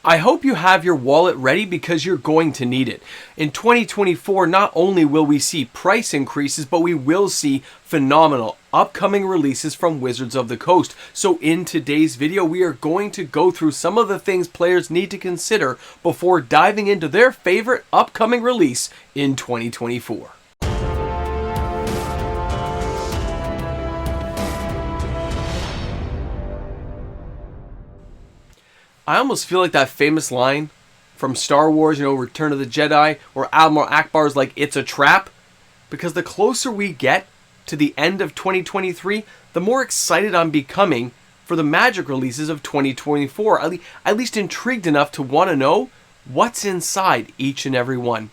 I hope you have your wallet ready because you're going to need it. In 2024, not only will we see price increases, but we will see phenomenal upcoming releases from Wizards of the Coast. So in today's video, we are going to go through some of the things players need to consider before diving into their favorite upcoming release in 2024. I almost feel like that famous line from Star Wars, Return of the Jedi, where Admiral Akbar's like, it's a trap. Because the closer we get to the end of 2023, the more excited I'm becoming for the Magic releases of 2024. At least intrigued enough to want to know what's inside each and every one.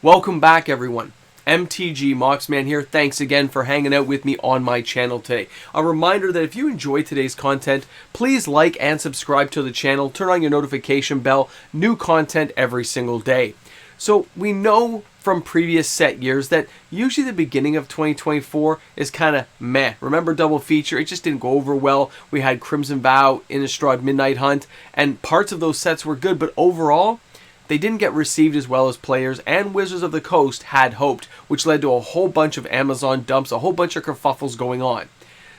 Welcome back, everyone. MTG Moxman here. Thanks again for hanging out with me on my channel today. A reminder that if you enjoy today's content, please like and subscribe to the channel. Turn on your notification bell. New content every single day. So we know from previous set years that usually the beginning of 2024 is kind of meh. Remember Double Feature? It just didn't go over well. We had Crimson Vow, Innistrad Midnight Hunt, and parts of those sets were good, but overall, they didn't get received as well as players and Wizards of the Coast had hoped, which led to a whole bunch of Amazon dumps, a whole bunch of kerfuffles going on.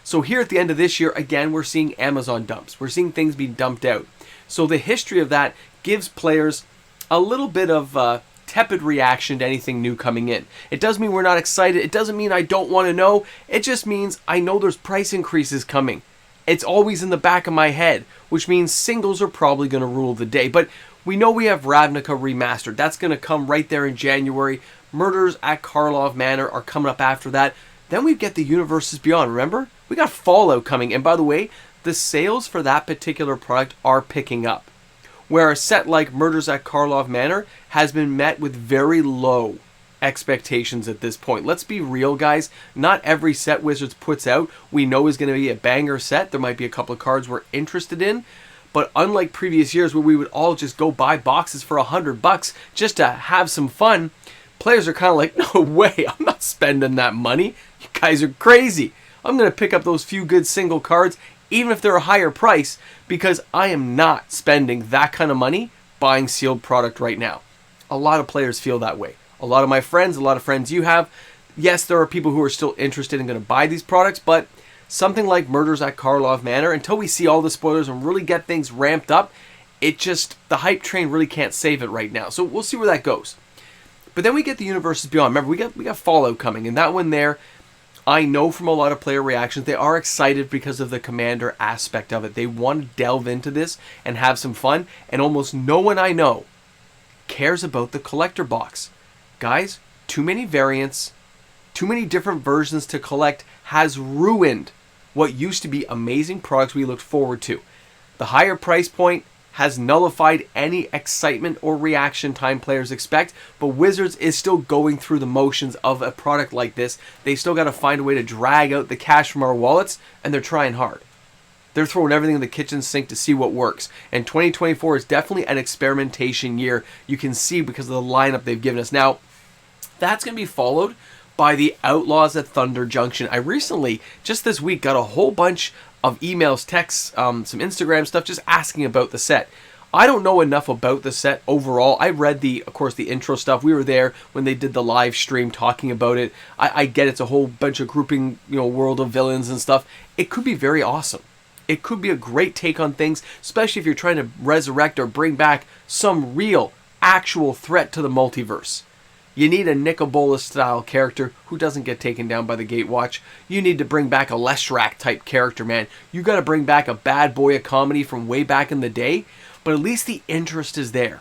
So here at the end of this year, again, we're seeing Amazon dumps. We're seeing things being dumped out. So the history of that gives players a little bit of tepid reaction to anything new coming in. It doesn't mean we're not excited. It doesn't mean I don't want to know. It just means I know there's price increases coming. It's always in the back of my head, which means singles are probably going to rule the day. But we know we have Ravnica Remastered. That's going to come right there in January. Murders at Karlov Manor are coming up after that. Then we get the Universes Beyond. Remember? We got Fallout coming. And by the way, the sales for that particular product are picking up. Where a set like Murders at Karlov Manor has been met with very low expectations at this point. Let's be real, guys. Not every set Wizards puts out we know is going to be a banger set. There might be a couple of cards we're interested in. But unlike previous years where we would all just go buy boxes for $100 just to have some fun, players are kind of like, no way, I'm not spending that money. You guys are crazy. I'm going to pick up those few good single cards, even if they're a higher price, because I am not spending that kind of money buying sealed product right now. A lot of players feel that way. A lot of my friends, a lot of friends you have, yes, there are people who are still interested and going to buy these products, but something like Murders at Karlov Manor, until we see all the spoilers and really get things ramped up, the hype train really can't save it right now. So we'll see where that goes. But then we get the Universes Beyond. Remember, we got Fallout coming, and that one there, I know from a lot of player reactions, they are excited because of the Commander aspect of it. They want to delve into this and have some fun, and almost no one I know cares about the collector box. Guys, too many variants, too many different versions to collect has ruined what used to be amazing products we looked forward to. The higher price point has nullified any excitement or reaction time players expect, but Wizards is still going through the motions of a product like this. They still got to find a way to drag out the cash from our wallets, and they're trying hard. They're throwing everything in the kitchen sink to see what works. And 2024 is definitely an experimentation year. You can see because of the lineup they've given us. Now, that's going to be followed by the Outlaws at Thunder Junction. I recently, just this week, got a whole bunch of emails, texts, some Instagram stuff just asking about the set. I don't know enough about the set overall. I read of course, the intro stuff. We were there when they did the live stream talking about it. I get it's a whole bunch of grouping, World of Villains and stuff. It could be very awesome. It could be a great take on things, especially if you're trying to resurrect or bring back some real, actual threat to the multiverse. You need a Nicobolas-style character who doesn't get taken down by the Gatewatch. You need to bring back a Leshrac-type character, man. You got to bring back a bad boy of comedy from way back in the day, but at least the interest is there.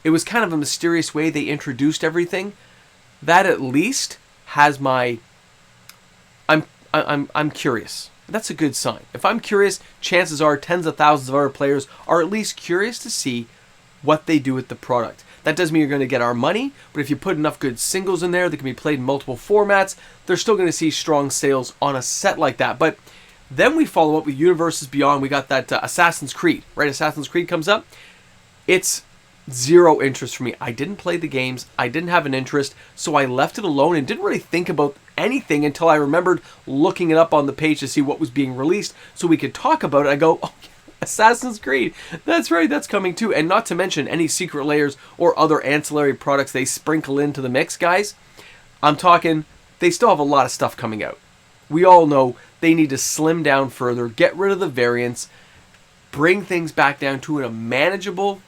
It was kind of a mysterious way they introduced everything. That at least has my... I'm curious. That's a good sign. If I'm curious, chances are tens of thousands of other players are at least curious to see what they do with the product. That doesn't mean you're going to get our money, but if you put enough good singles in there that can be played in multiple formats, they're still going to see strong sales on a set like that. But then we follow up with Universes Beyond. We got that Assassin's Creed, right? Assassin's Creed comes up. It's zero interest for me. I didn't play the games. I didn't have an interest, so I left it alone and didn't really think about anything until I remembered looking it up on the page to see what was being released so we could talk about it. I go, oh, Assassin's Creed. That's right, that's coming too. And not to mention any secret layers or other ancillary products they sprinkle into the mix, guys. I'm talking, they still have a lot of stuff coming out. We all know they need to slim down further, get rid of the variants, bring things back down to a manageable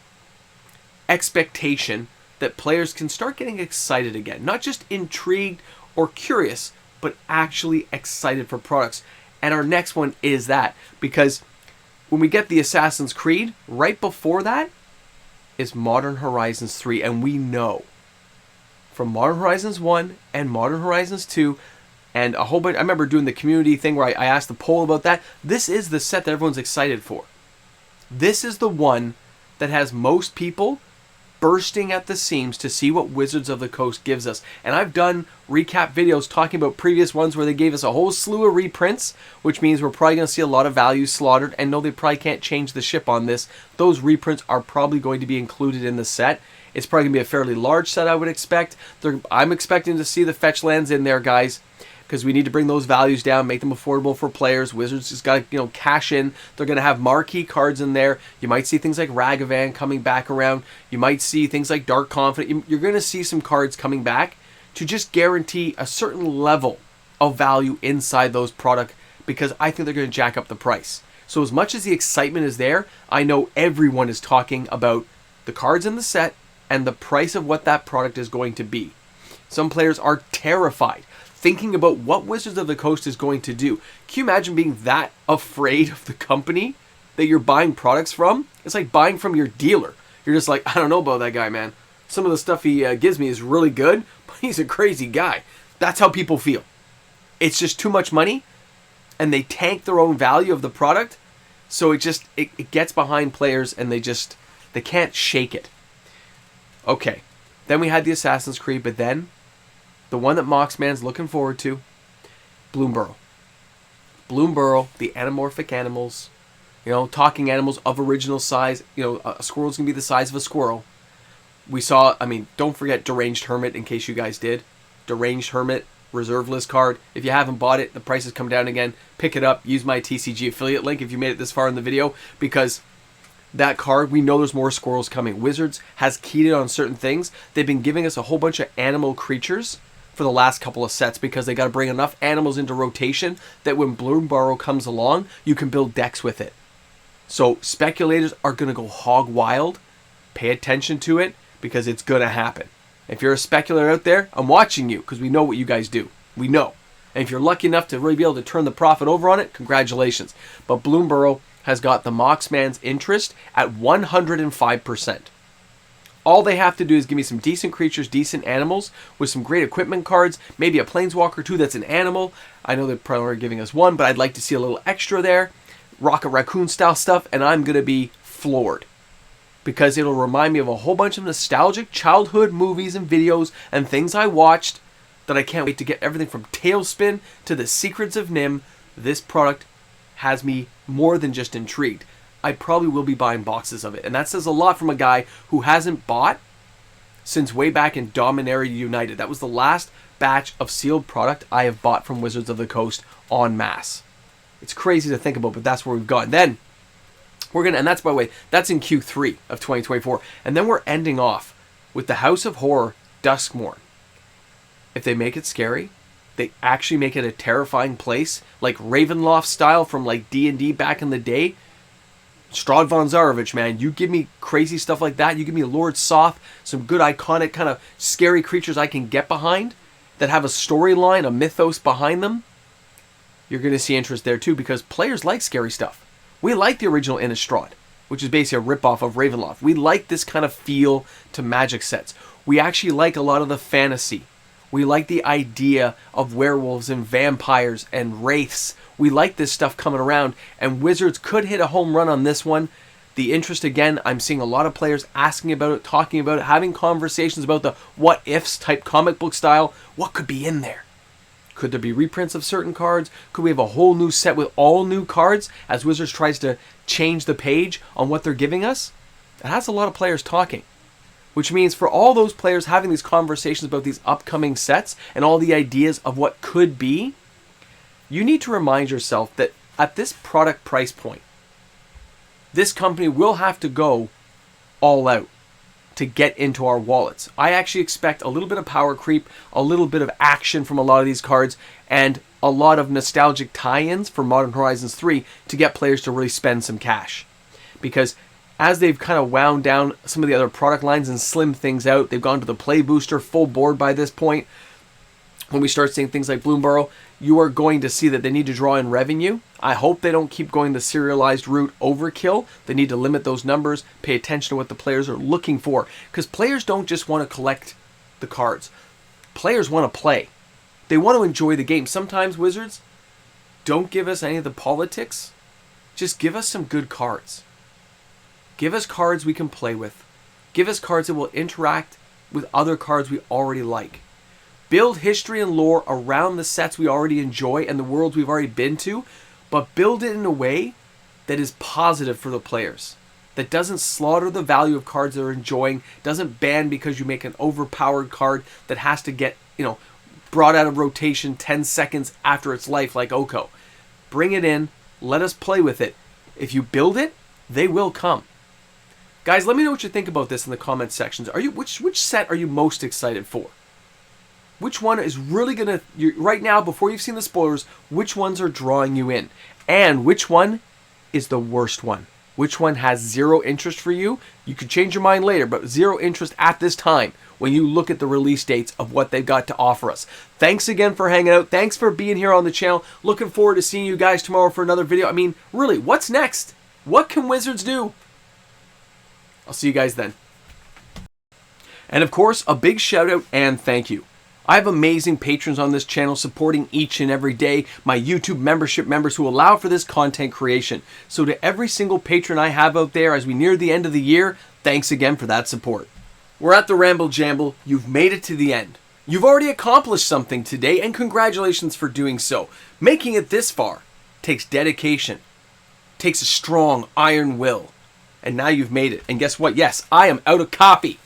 expectation that players can start getting excited again. Not just intrigued or curious, but actually excited for products. And our next one is that, because when we get the Assassin's Creed, right before that is Modern Horizons 3. And we know from Modern Horizons 1 and Modern Horizons 2 and a whole bunch, I remember doing the community thing where I asked the poll about that. This is the set that everyone's excited for. This is the one that has most people bursting at the seams to see what Wizards of the Coast gives us. And I've done recap videos talking about previous ones where they gave us a whole slew of reprints, which means we're probably going to see a lot of values slaughtered. And no, they probably can't change the ship on this. Those reprints are probably going to be included in the set. It's probably going to be a fairly large set, I would expect. I'm expecting to see the fetch lands in there, guys, because we need to bring those values down, make them affordable for players. Wizards just got to, cash in. They're going to have marquee cards in there. You might see things like Ragavan coming back around. You might see things like Dark Confidant. You're going to see some cards coming back to just guarantee a certain level of value inside those products, because I think they're going to jack up the price. So as much as the excitement is there, I know everyone is talking about the cards in the set and the price of what that product is going to be. Some players are terrified, thinking about what Wizards of the Coast is going to do. Can you imagine being that afraid of the company that you're buying products from? It's like buying from your dealer. You're just like, I don't know about that guy, man. Some of the stuff he gives me is really good, but he's a crazy guy. That's how people feel. It's just too much money, and they tank their own value of the product, so it gets behind players, and they can't shake it. Okay, then we had the Assassin's Creed, but then the one that Moxman's looking forward to, Bloomburrow. Bloomburrow, the anamorphic animals, talking animals of original size. A squirrel's going to be the size of a squirrel. We saw, don't forget Deranged Hermit, in case you guys did. Deranged Hermit, reserve list card. If you haven't bought it, the price has come down again. Pick it up. Use my TCG affiliate link if you made it this far in the video, because that card, we know there's more squirrels coming. Wizards has keyed it on certain things. They've been giving us a whole bunch of animal creatures for the last couple of sets, because they got to bring enough animals into rotation that when Bloomburrow comes along, you can build decks with it. So speculators are going to go hog wild. Pay attention to it, because it's going to happen. If you're a speculator out there, I'm watching you, because we know what you guys do. We know. And if you're lucky enough to really be able to turn the profit over on it, congratulations. But Bloomburrow has got the Moxman's interest at 105%. All they have to do is give me some decent creatures, decent animals, with some great equipment cards, maybe a Planeswalker too that's an animal. I know they're probably giving us one, but I'd like to see a little extra there. Rocket Raccoon style stuff, and I'm going to be floored. Because it'll remind me of a whole bunch of nostalgic childhood movies and videos and things I watched that I can't wait to get. Everything from Tailspin to The Secrets of Nim. This product has me more than just intrigued. I probably will be buying boxes of it. And that says a lot from a guy who hasn't bought since way back in Dominaria United. That was the last batch of sealed product I have bought from Wizards of the Coast en masse. It's crazy to think about, but that's where we've gone. Then we're going to, and that's, by the way, that's in Q3 of 2024. And then we're ending off with the House of Horror Duskmourn. If they make it scary, they actually make it a terrifying place, like Ravenloft style from like D&D back in the day. Strahd von Zarovich, man, you give me crazy stuff like that. You give me Lord Soth, some good iconic kind of scary creatures I can get behind that have a storyline, a mythos behind them. You're going to see interest there too, because players like scary stuff. We like the original Innistrad, which is basically a ripoff of Ravenloft. We like this kind of feel to Magic sets. We actually like a lot of the fantasy. We like the idea of werewolves and vampires and wraiths. We like this stuff coming around, and Wizards could hit a home run on this one. The interest, again, I'm seeing a lot of players asking about it, talking about it, having conversations about the what-ifs type comic book style. What could be in there? Could there be reprints of certain cards? Could we have a whole new set with all new cards as Wizards tries to change the page on what they're giving us? It has a lot of players talking. Which means for all those players having these conversations about these upcoming sets and all the ideas of what could be, you need to remind yourself that at this product price point, this company will have to go all out to get into our wallets. I actually expect a little bit of power creep, a little bit of action from a lot of these cards, and a lot of nostalgic tie-ins for Modern Horizons 3 to get players to really spend some cash. Because as they've kind of wound down some of the other product lines and slimmed things out, they've gone to the Play Booster full board by this point. When we start seeing things like Bloomborough, you are going to see that they need to draw in revenue. I hope they don't keep going the serialized route overkill. They need to limit those numbers, pay attention to what the players are looking for. Because players don't just want to collect the cards. Players want to play. They want to enjoy the game. Sometimes, Wizards, don't give us any of the politics. Just give us some good cards. Give us cards we can play with. Give us cards that will interact with other cards we already like. Build history and lore around the sets we already enjoy and the worlds we've already been to, but build it in a way that is positive for the players. That doesn't slaughter the value of cards they're enjoying, doesn't ban because you make an overpowered card that has to get, brought out of rotation 10 seconds after its life like Oko. Bring it in, let us play with it. If you build it, they will come. Guys, let me know what you think about this in the comments sections. Which set are you most excited for? Which one is really going to, right now, before you've seen the spoilers, which ones are drawing you in? And which one is the worst one? Which one has zero interest for you? You could change your mind later, but zero interest at this time when you look at the release dates of what they've got to offer us. Thanks again for hanging out. Thanks for being here on the channel. Looking forward to seeing you guys tomorrow for another video. I mean, really, what's next? What can Wizards do? I'll see you guys then. And of course, a big shout out and thank you. I have amazing patrons on this channel supporting each and every day, my YouTube membership members who allow for this content creation. So to every single patron I have out there as we near the end of the year, thanks again for that support. We're at the Ramble Jamble. You've made it to the end. You've already accomplished something today, and congratulations for doing so. Making it this far takes dedication, takes a strong iron will, and now you've made it. And guess what? Yes, I am out of copy.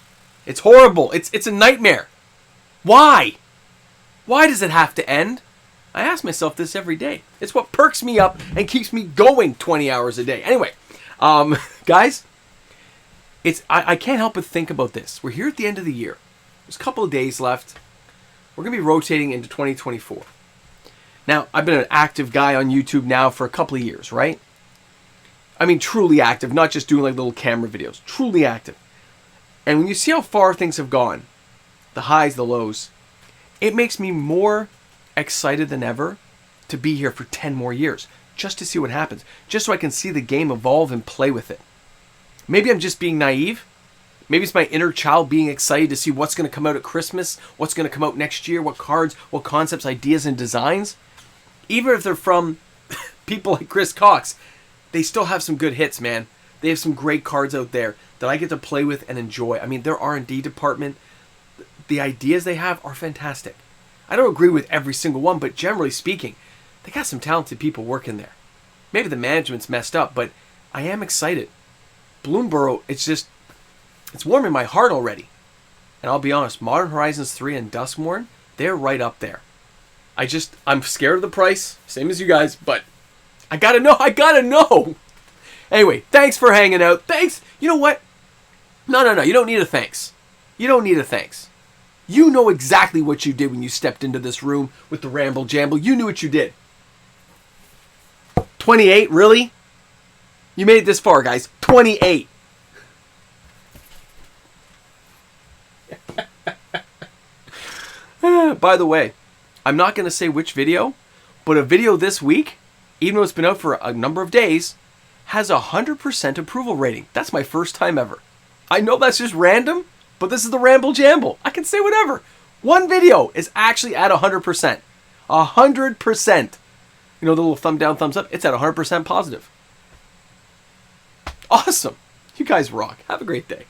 It's horrible. It's a nightmare. Why? Why does it have to end? I ask myself this every day. It's what perks me up and keeps me going 20 hours a day. Anyway, guys, I can't help but think about this. We're here at the end of the year. There's a couple of days left. We're going to be rotating into 2024. Now, I've been an active guy on YouTube now for a couple of years, right? I mean, truly active, not just doing like little camera videos. Truly active. And when you see how far things have gone, the highs, the lows, it makes me more excited than ever to be here for 10 more years, just to see what happens, just so I can see the game evolve and play with it. Maybe I'm just being naive. Maybe it's my inner child being excited to see what's going to come out at Christmas, what's going to come out next year, what cards, what concepts, ideas, and designs. Even if they're from people like Chris Cox, they still have some good hits, man. They have some great cards out there that I get to play with and enjoy. I mean, their R&D department, the ideas they have are fantastic. I don't agree with every single one, but generally speaking, they got some talented people working there. Maybe the management's messed up, but I am excited. Bloomborough, it's warming my heart already. And I'll be honest, Modern Horizons 3 and Duskmourn, they're right up there. I'm scared of the price, same as you guys, but I gotta know. Anyway, thanks for hanging out. Thanks. You know what? No, you don't need a thanks. You don't need a thanks. You know exactly what you did when you stepped into this room with the Ramble Jamble. You knew what you did. 28, really? You made it this far, guys. 28. By the way, I'm not going to say which video, but a video this week, even though it's been out for a number of days, has a 100% approval rating. That's my first time ever. I know that's just random, but this is the Ramble Jamble. I can say whatever. One video is actually at 100%. 100%. You know the little thumb down, thumbs up? It's at 100% positive. Awesome. You guys rock. Have a great day.